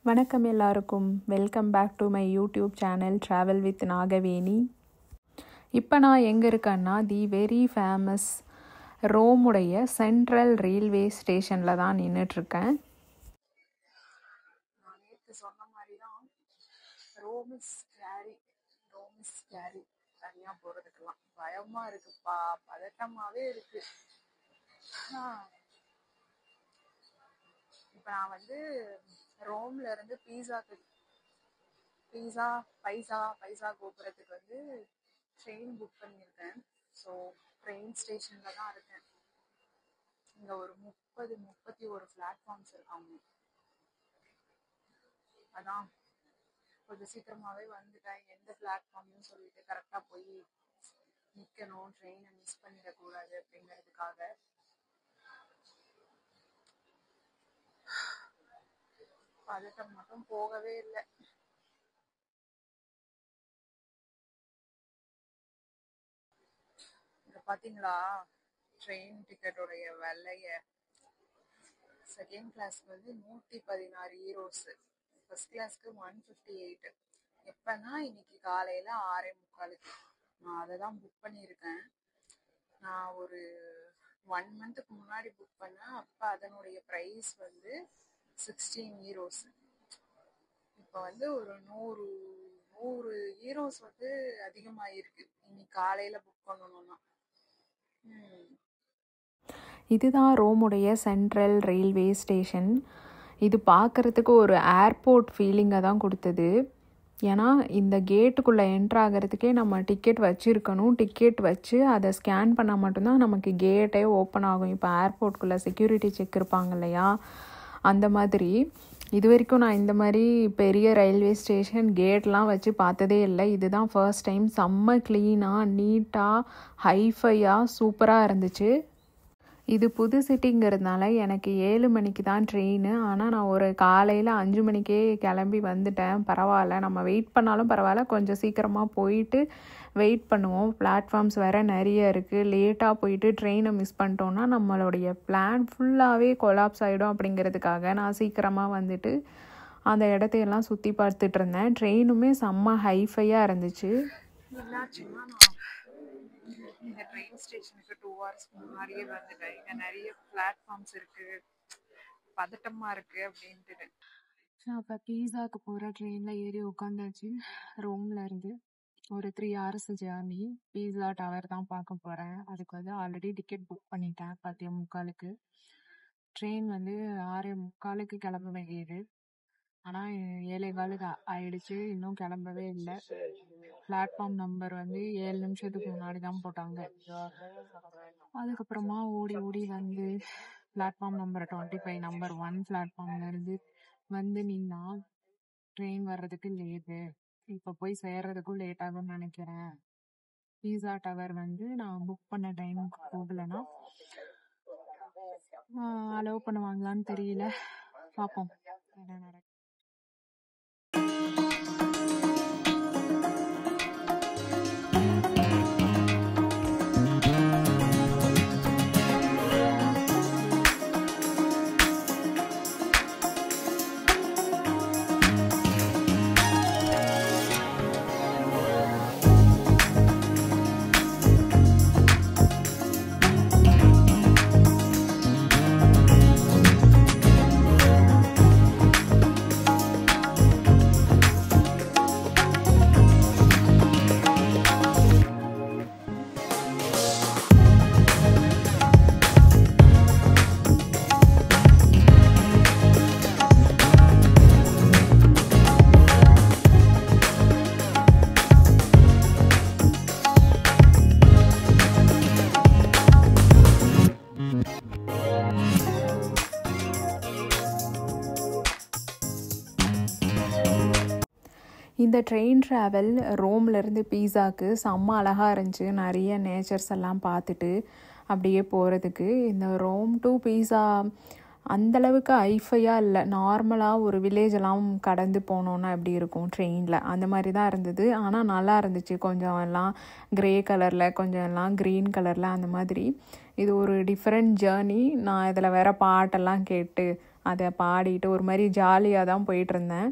வணக்கம் எல்லாருக்கும். Welcome back to my YouTube channel travel with Nagaveni. இப்போ நான் எங்கே இருக்கேன்னா தி வெரி ஃபேமஸ் ரோமுடைய சென்ட்ரல் ரயில்வே ஸ்டேஷனில் தான் நின்றுட்டுருக்கேன். நான் நேற்று சொன்ன மாதிரி தான் ரோமிஸ் கேரி தனியாக போகிறதுக்கெல்லாம் பயமாக இருக்குப்பா, பதட்டமாகவே இருக்கு. இப்போ நான் வந்து ரோம்ல இருந்து பைசா கோபுரத்துக்கு வந்து ட்ரெயின் புக் பண்ணியிருக்கேன். ஸோ ட்ரெயின் ஸ்டேஷனில் தான் இருக்கேன். இங்கே ஒரு 31 பிளாட்ஃபார்ம்ஸ் இருக்காங்க. அதான் கொஞ்சம் சீக்கிரமாகவே வந்துட்டேன். எந்த பிளாட்ஃபார்ம்னு சொல்லிட்டு கரெக்டாக போய் நிற்கணும், ட்ரெயினை மிஸ் பண்ணிடக்கூடாது அப்படிங்கிறதுக்காக. பதட்டம் மட்டும் போகவே இல்லை. இங்க பாத்தீங்களா ட்ரெயின் டிக்கெட்டோடைய விலைய? செகண்ட் கிளாஸ்க்கு வந்து 116 யூரோஸ், ஃபர்ஸ்ட் கிளாஸ்க்கு 158. எப்பன்னா இன்னைக்கு காலையில 6:45 நான் அதை தான் புக் பண்ணியிருக்கேன். நான் ஒரு 1 மந்த்துக்கு முன்னாடி புக் பண்ணேன். அப்போ அதனுடைய ப்ரைஸ் வந்து 16 யூரோஸ். இப்போ வந்து ஒரு 100 யூரோஸ் வந்து அதிகமாயிருக்கு இன்னைக்கு காலையில புக் பண்ணணும்னா. இதுதான் ரோமுடைய சென்ட்ரல் ரயில்வே ஸ்டேஷன். இது பார்க்குறதுக்கு ஒரு ஏர்போர்ட் ஃபீலிங்கை தான் கொடுத்தது. ஏன்னா இந்த கேட்டுக்குள்ளே என்ட்ரு ஆகிறதுக்கே நம்ம டிக்கெட் வச்சுருக்கணும். டிக்கெட் வச்சு அதை ஸ்கேன் பண்ணால் மட்டும்தான் நமக்கு கேட்டே ஓப்பன் ஆகும். இப்போ ஏர்போர்ட்குள்ளே செக்யூரிட்டி செக் இருப்பாங்க இல்லையா, அந்த மாதிரி. இது வரைக்கும் நான் இந்த மாதிரி பெரிய ரயில்வே ஸ்டேஷன் கேட்லாம் வச்சு பார்த்ததே இல்லை. இதுதான் ஃபர்ஸ்ட் டைம். செம்ம க்ளீனாக, நீட்டாக, ஹைஃபையாக, சூப்பராக இருந்துச்சு. இது புது சிட்டிங்கிறதுனால எனக்கு 7 மணிக்கு தான் ட்ரெயின். ஆனால் நான் ஒரு காலையில் 5 மணிக்கே கிளம்பி வந்துட்டேன். பரவாயில்ல, நம்ம வெயிட் பண்ணாலும் பரவாயில்ல, கொஞ்சம் சீக்கிரமாக போயிட்டு வெயிட் பண்ணுவோம். பிளாட்ஃபார்ம்ஸ் வேறு நிறைய இருக்குது. லேட்டாக போயிட்டு ட்ரெயினை மிஸ் பண்ணிட்டோன்னா நம்மளுடைய பிளான் ஃபுல்லாகவே கொலாப்ஸ் ஆகிடும். அப்படிங்கிறதுக்காக நான் சீக்கிரமாக வந்துட்டு அந்த இடத்தையெல்லாம் சுற்றி பார்த்துட்டு இருந்தேன். ட்ரெயினுமே செம்ம ஹைஃபையாக இருந்துச்சு. என்னாச்சுன்னா இந்த ட்ரெயின் ஸ்டேஷனுக்கு 2 hours முன்னாடியே வந்துட்டேன். இங்க நிறைய பிளாட்ஃபார்ம்ஸ் இருக்கு, பதட்டமா இருக்கு அப்படின்ட்டு. நான் இப்போ பீஸாக்கு போகிற ட்ரெயினில் ஏறி உட்காந்தாச்சு. ரோமில் இருந்து ஒரு 3 hours ஜேர்னி. பீஸா டவர் தான் பார்க்க போகிறேன். அதுக்கு வந்து ஆல்ரெடி டிக்கெட் புக் பண்ணிட்டேன் 10:45. ட்ரெயின் வந்து 6:45 கிளம்ப வேண்டியது. ஆனால் 7:15 ஆயிடுச்சு, இன்னும் கிளம்பவே இல்லை. பிளாட்ஃபார்ம் நம்பர் வந்து 7 நிமிஷத்துக்கு முன்னாடி தான் போட்டாங்க. அதுக்கப்புறமா ஓடி வந்து பிளாட்ஃபார்ம் நம்பர் 25 நம்பர் 1 பிளாட்ஃபார்ம்லேருந்து வந்து நின்னா ட்ரெயின் வர்றதுக்கு லேட்டு. இப்போ போய் சேர்றதுக்கும் லேட் ஆகும்னு நினைக்கிறேன். பீஸா டவர் வந்து நான் புக் பண்ண டைமுக்கு போகலைன்னா அலோவ் பண்ணுவாங்களான்னு தெரியல. பார்ப்போம் என்ன நடக்கும். இந்த ட்ரெயின் ட்ராவல் ரோம்லேருந்து பீஸாக்கு செம்ம அழகாக இருந்துச்சு. நிறைய நேச்சர்ஸ் எல்லாம் பார்த்துட்டு அப்படியே போகிறதுக்கு. இந்த ரோம் டு பீஸா அந்தளவுக்கு ஹைஃபையாக இல்லை. நார்மலாக ஒரு வில்லேஜெல்லாம் கடந்து போனோன்னா எப்படி இருக்கும் ட்ரெயினில், அந்த மாதிரி தான் இருந்தது. ஆனால் நல்லா இருந்துச்சு. கொஞ்சம் எல்லாம் க்ரே கலரில், கொஞ்சம் எல்லாம் க்ரீன் கலரில், அந்த மாதிரி. இது ஒரு டிஃப்ரெண்ட் ஜேர்னி. நான் இதில் வேறு பாட்டெல்லாம் கேட்டு அதை பாடிட்டு ஒரு மாதிரி ஜாலியாக தான் போயிட்டுருந்தேன்.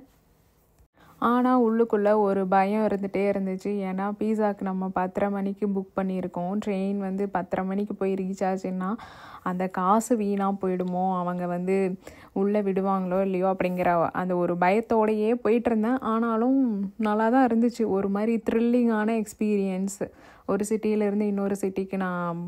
ஆனால் உள்ளுக்குள்ளே ஒரு பயம் இருந்துகிட்டே இருந்துச்சு. ஏன்னா பீஸாக்கு நம்ம 10:30 மணிக்கு புக் பண்ணியிருக்கோம். ட்ரெயின் வந்து 10:30 மணிக்கு போய் ரீச் ஆச்சுன்னா அந்த காசு வீணாக போயிடுமோ, அவங்க வந்து உள்ளே விடுவாங்களோ இல்லையோ அப்படிங்கிற அந்த ஒரு பயத்தோடையே போயிட்டுருந்தேன். ஆனாலும் நல்லா தான் இருந்துச்சு. ஒரு மாதிரி த்ரில்லிங்கான எக்ஸ்பீரியன்ஸ். ஒரு சிட்டியிலேருந்து இன்னொரு சிட்டிக்கு நான்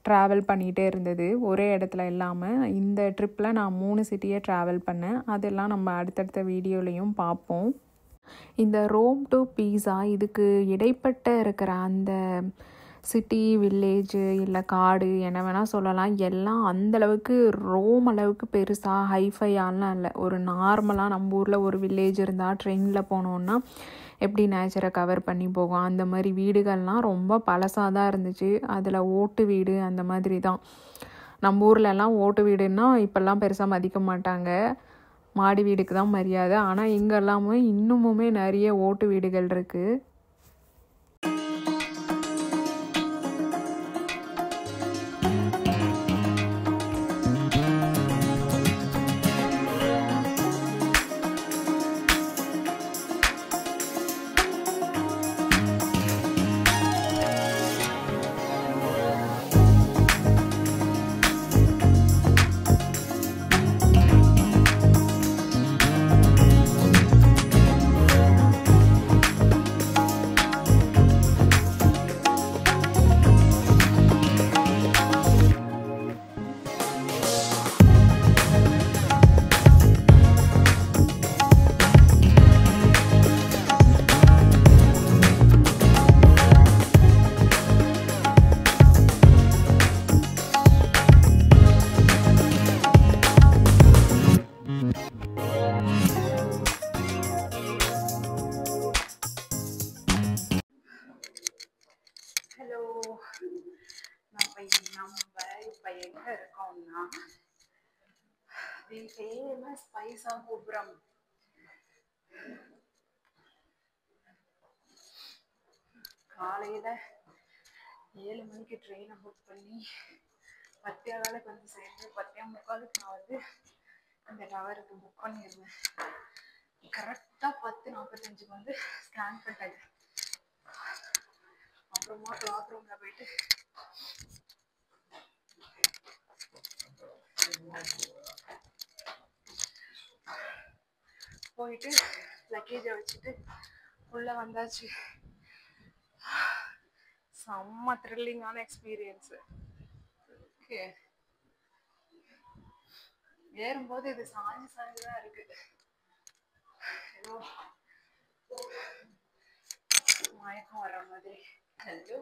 ட்ராவல் பண்ணிகிட்டே இருந்தது, ஒரே இடத்துல இல்லாமல். இந்த ட்ரிப்பில் நான் 3 சிட்டியை ட்ராவல் பண்ணேன். அதெல்லாம் நம்ம அடுத்தடுத்த வீடியோலையும் பார்ப்போம். இந்த ரோம் டு பீஸா இதுக்கு இடைப்பட்ட இருக்கிற அந்த சிட்டி, வில்லேஜு இல்லை காடு என்ன வேணால் சொல்லலாம், எல்லாம் அந்தளவுக்கு ரோம் அளவுக்கு பெருசாக ஹைஃபையாலாம் இல்லை. ஒரு நார்மலாக நம்ம ஊரில் ஒரு வில்லேஜ் இருந்தால் ட்ரெயினில் போனோன்னா எப்படி நேச்சரை கவர் பண்ணி போகும், அந்த மாதிரி வீடுகள்லாம் ரொம்ப பழசாக தான் இருந்துச்சு. அதில் ஓட்டு வீடு அந்த மாதிரி தான். நம்ம ஊர்லெலாம் ஓட்டு வீடுன்னா இப்போல்லாம் பெருசாக மதிக்க மாட்டாங்க, மாடி வீடுக்கு தான் மரியாதை. ஆனால் இங்கெல்லாமே இன்னுமுமே நிறைய ஓட்டு வீடுகள் இருக்குது. தி ஃபேமஸ் பைசா கோபுரம். காலையில் 7 மணிக்கு ட்ரெயினை புக் பண்ணி 10:15 வந்து சேர்ந்து 10:45 நான் வந்து இந்த டவருக்கு புக் பண்ணியிருந்தேன். கரெக்டாக 10:45 வந்து ஸ்கேன் பண்ணிட்டேன். அப்புறமா கிளாக் ரூமில் போயிட்டு லக்கேஜை வச்சுட்டு உள்ளே வந்தாச்சு. செம்ம த்ரில்லிங்கான எக்ஸ்பீரியன்ஸு. ஓகே, ஏறும்போது இது சாஞ்சு தான் இருக்குது. ஏதோ மயக்கம் வர்ற மாதிரி. ஹலோ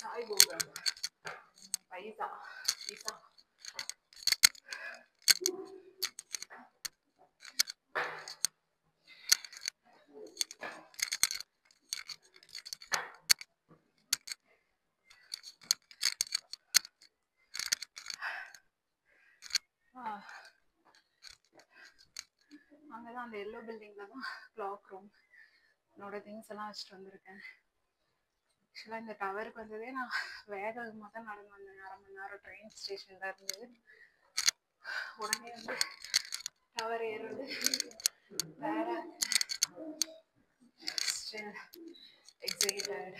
சாய் கோபுரம் பைசா பீஸா. அங்கதான் அந்த எல்லோ பில்டிங்ல தான் கிளாக் ரூம். என்னோட திங்ஸ் எல்லாம் வச்சுட்டு வந்திருக்கேன். ஆக்சுவலாக இந்த டவருக்கு வந்ததே நான் வேகமாக தான் நடந்து வந்தேன். 1/2 மணி நேரம் ட்ரெயின் ஸ்டேஷன்ல இருந்து. உடனே வந்து டவர் ஏறுறது வேற. Still excited.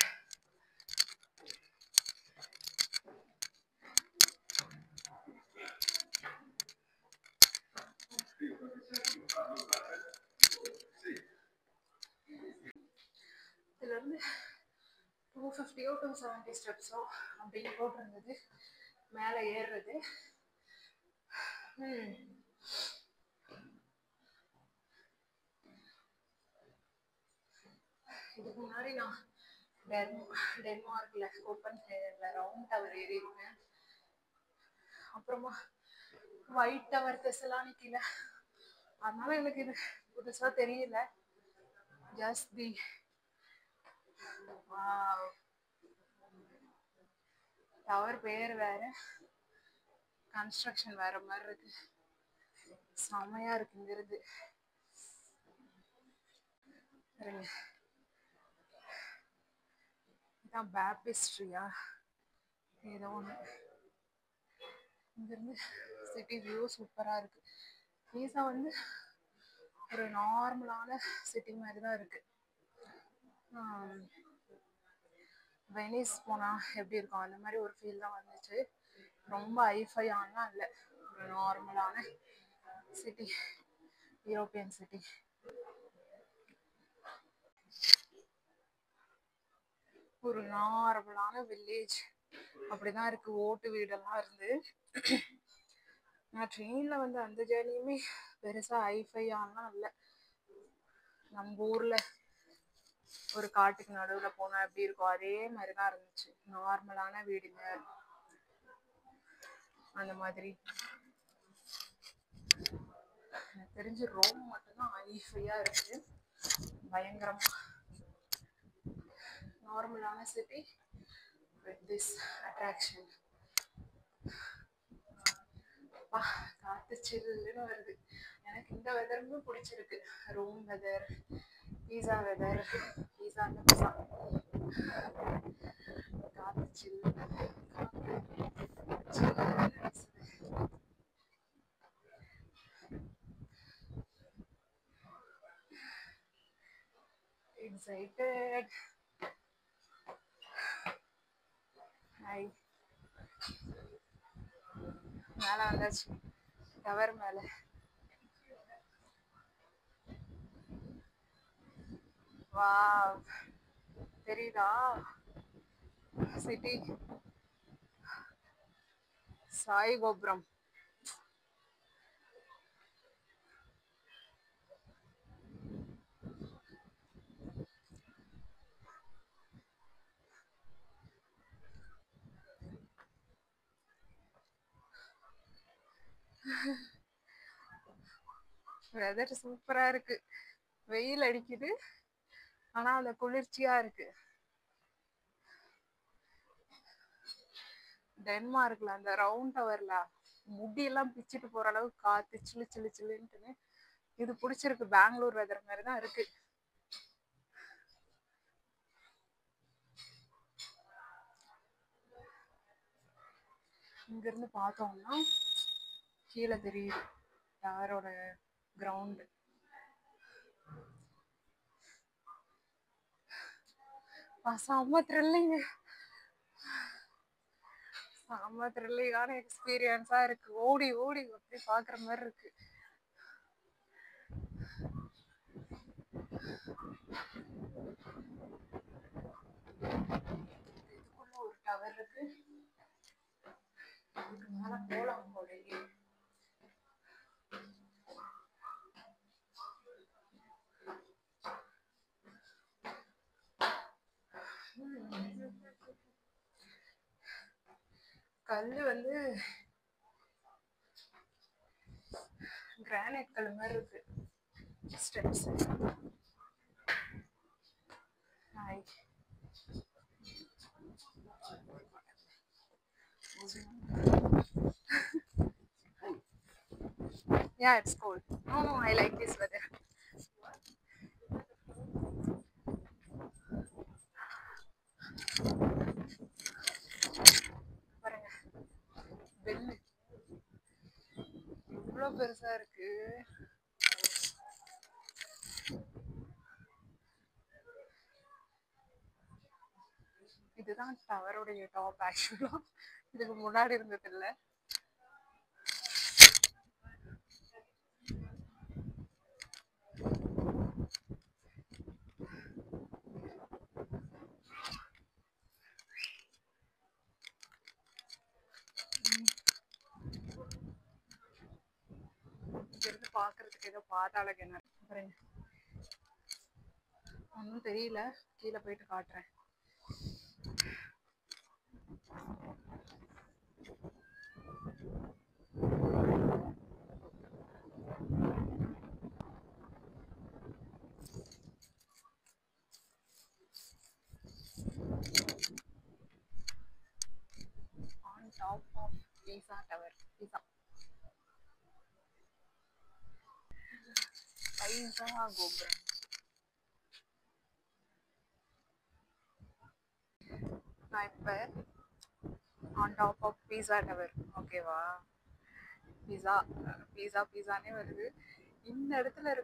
இதுல இருந்து 250 to 270 ஸ்டெப்ஸோ அப்படின்னு போட்டிருந்தது. மேலே ஏறுறது. இதுக்கு முன்னாடி நான் டென்மார்க்ல கோப்பன்ஹேகன்ல ரவுண்ட் டவர் ஏறி இருக்கேன். அப்புறமா ஒயிட் டவர் தெசலானிக்கில. அதனால எனக்கு இது புதுசா தெரியல. ஜஸ்ட் தி டவர் பேர் வேற, கன்ஸ்ட்ரக்ஷன் வேற மாதிரி இருக்கு. செமையா இருக்கு இங்கிருந்து. இதான் பேப்டிஸ்ட்ரியா ஏதோ ஒன்று. இங்கிருந்து சிட்டி வியூ சூப்பரா இருக்கு. பீஸா வந்து ஒரு நார்மலான சிட்டி மாதிரி தான் இருக்கு. வெனிஸ் போனா எப்படி இருக்கும் அந்த மாதிரி ஒரு ஃபீல் தான் வந்துச்சு. ரொம்ப ஐஃபையானலாம் இல்லை, ஒரு நார்மலான சிட்டி, யூரோப்பியன் சிட்டி. ஒரு நார்மலான வில்லேஜ் அப்படிதான் இருக்கு. ஓட்டு வீடெல்லாம் இருந்து. நான் ட்ரெயின்ல வந்து அந்த ஜேர்னியுமே பெருசா ஐஃபையானலாம் இல்லை. நம்ம ஊர்ல ஒரு காட்டுக்கு நடுவுல போனா எப்படி இருக்கும் அதே மாதிரிதான் இருந்துச்சு. நார்மலான வீடுங்க அந்த மாதிரி. எனக்கு தெரிஞ்சு ரோம் மட்டும்தான் ஐஃபையா இருக்கு, பயங்கரமா. நார்மலான சிட்டி வித் திஸ் அட்ராக்ஷன். காத்து சில்லுன்னு வருது. எனக்கு இந்த வெதருமே பிடிச்சிருக்கு. ரோம் வெதர், பீஸா வெதர். பீஸா காத்து சில்லு, எக்ஸைட்டட். மேல வந்தாச்சு, டவர் மேல. வாவ், தெரியுதா சிட்டி? சாய் கோபுரம். வெதர் சூப்பரா இருக்கு. வெயில் அடிக்குது, ஆனா அந்த குளிர்ச்சியா இருக்கு. டென்மார்க்ல அந்த ரவுண்ட் டவர்ல முடியெல்லாம் பிச்சுட்டு போற அளவுக்கு காத்து சில்லு சில்லு சில்லுன்ட்டுன்னு. இது பிடிச்சிருக்கு. பெங்களூர் வெதர் மாதிரி தான் இருக்கு. இங்க இருந்து பார்த்தோம்னா கீழே தெரியுது டவரோட கிரவுண்ட். செம்ம த்ரில்லிங், செம்ம த்ரில்லிங்கான எக்ஸ்பீரியன்ஸா இருக்கு. ஓடி ஓடி அப்படி பாக்குற மாதிரி இருக்கு. இதுக்குள்ள ஒரு டவர் இருக்கு, அதுக்கு மேல போலாம் போலயே. கல்லு வந்து கிரானைட் கல் மாதிரி இருக்கு. Steps. Yeah, it's cold. No, I like this weather. பாருங்க, பெல்லு இவ்வளோ பெருசா இருக்கு. இதுதான் டவருடைய டாப். ஆக்சுவலா இதுக்கு முன்னாடி இருந்தது இல்ல. இங்கிருந்து பாக்குறதுக்கு ஏதோ பாதாள கிணறு பாருங்க. ஒன்றும் தெரியல, கீழே போயிட்டு காட்டுறேன். On top of Pisa Tower, Pisa. பைசா கோபுரம். நான் இப்ப on top of Pisa tower, ஓகேவா? பிஸா பிஸா பிஸானே வருது. இந்த இடத்துல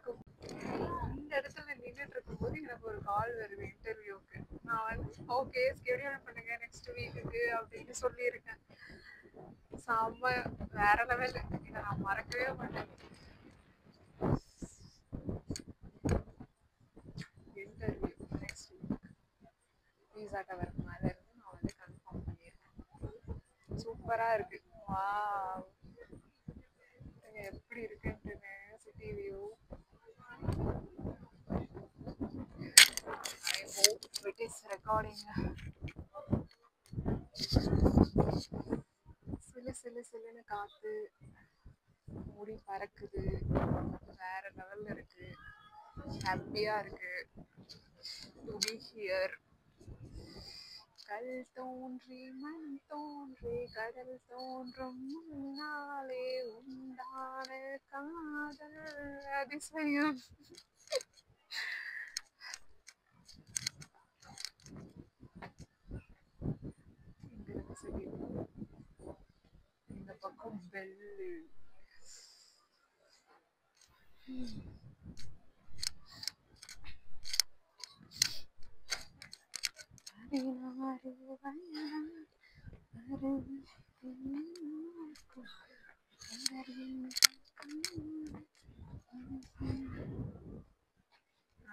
நின்றுட்டு இருக்கும்போது எனக்கு ஒரு கால் வருது இன்டர்வியூக்கு. நான் வந்து ஓகே ஸ்கெடியூல் பண்ணுங்க நெக்ஸ்ட் வீக்குக்கு அப்படின்னு சொல்லியிருக்கேன். செம்ம வேற லெவல். இதை நான் மறக்கவே மாட்டேன். இன்டர்வியூ நெக்ஸ்ட் வீக் பீஸா டவர் மேல இருந்து நான் வந்து கன்ஃபார்ம் பண்ணியிருக்கேன். சூப்பரா இருக்கு. வாவ், எப்படி இருக்குன்னு city view. I hope it is recording. சிலுன்னு காத்து மூடி பறக்குது. வேற லெவல்ல இருக்கு. ஹாப்பியா இருக்கு டு பி ஹியர். கல் தோன்றி மண் தோன்றி கடல் தோன்றும் முன்னாலே உண்டான காதல் அதிசயம். இந்த பக்கம் பெல்லு.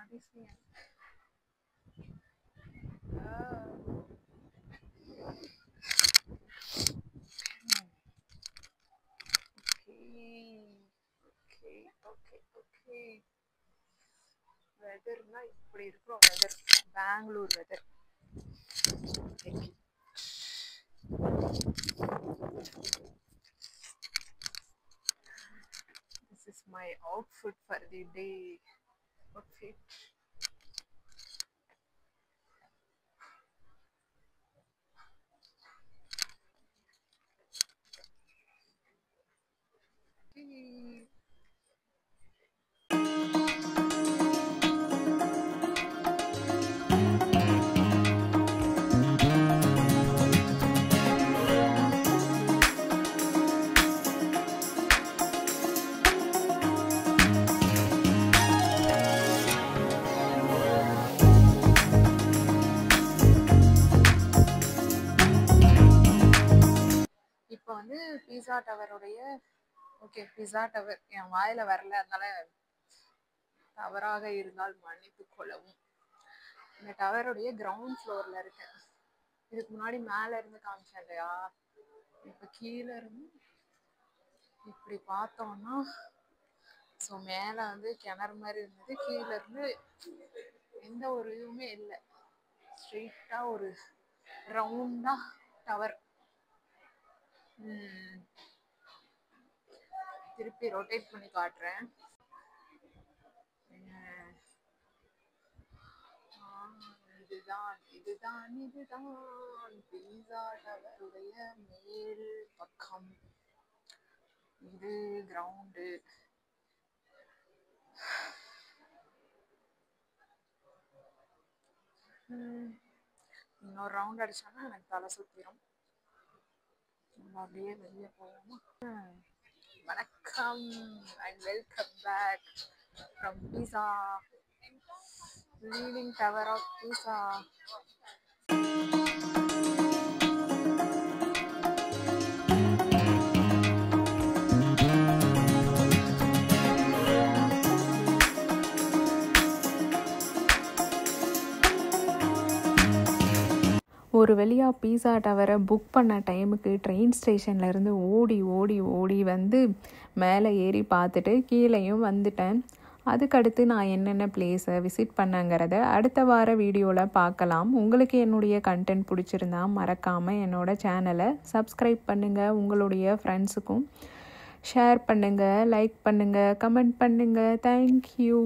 அதிசயம். வெதர்னா இப்படி இருக்கிறோம். Weather Bangalore weather. This is my outfit for the day. Outfit. இப்போ வந்து பீஸா டவருடைய பீஸா டவர் என் வாயில வரல, அதனால தவறாக இருந்தால் மன்னித்து கொள்ளவும். இந்த டவருடைய கிரவுண்ட் ஃப்ளோர்ல இருக்கு. இதுக்கு முன்னாடி மேல இருந்து காமிச்சேன் இல்லையா, இப்ப கீழே இருந்து இப்படி பார்த்தோம்னா ஸோ மேல வந்து கிணறு மாதிரி இருந்தது, கீழே இருந்து எந்த ஒரு இதுவுமே இல்லை, ஸ்ட்ரெயிட்டா ஒரு ரவுண்டா டவர். திருப்பி ரொட்டேட் பண்ணி காட்டுறேன். இதுதான் பீஸா டவருடைய மேல் பக்கம். இது கிரவுண்டு. இன்னொரு ரவுண்ட் அடிச்சோன்னா எனக்கு தலை சுத்திரும். அப்படியே வெளியே போவோமா? வணக்கம் and welcome back from Pisa, leaning tower of Pisa. ஒரு வழியாக பீஸா டவரை புக் பண்ண டைமுக்கு ட்ரெயின் ஸ்டேஷன்லேருந்து ஓடி ஓடி ஓடி வந்து மேலே ஏறி பார்த்துட்டு கீழேயும் வந்துட்டேன். அதுக்கடுத்து நான் என்னென்ன பிளேஸை விசிட் பண்ணங்கிறத அடுத்த வார வீடியோவில் பார்க்கலாம். உங்களுக்கு என்னுடைய கண்டென்ட் பிடிச்சிருந்தா மறக்காமல் என்னோடய சேனலை சப்ஸ்கிரைப் பண்ணுங்கள், உங்களுடைய ஃப்ரெண்ட்ஸுக்கும் ஷேர் பண்ணுங்கள், லைக் பண்ணுங்கள், கமெண்ட் பண்ணுங்கள். தேங்க்யூ.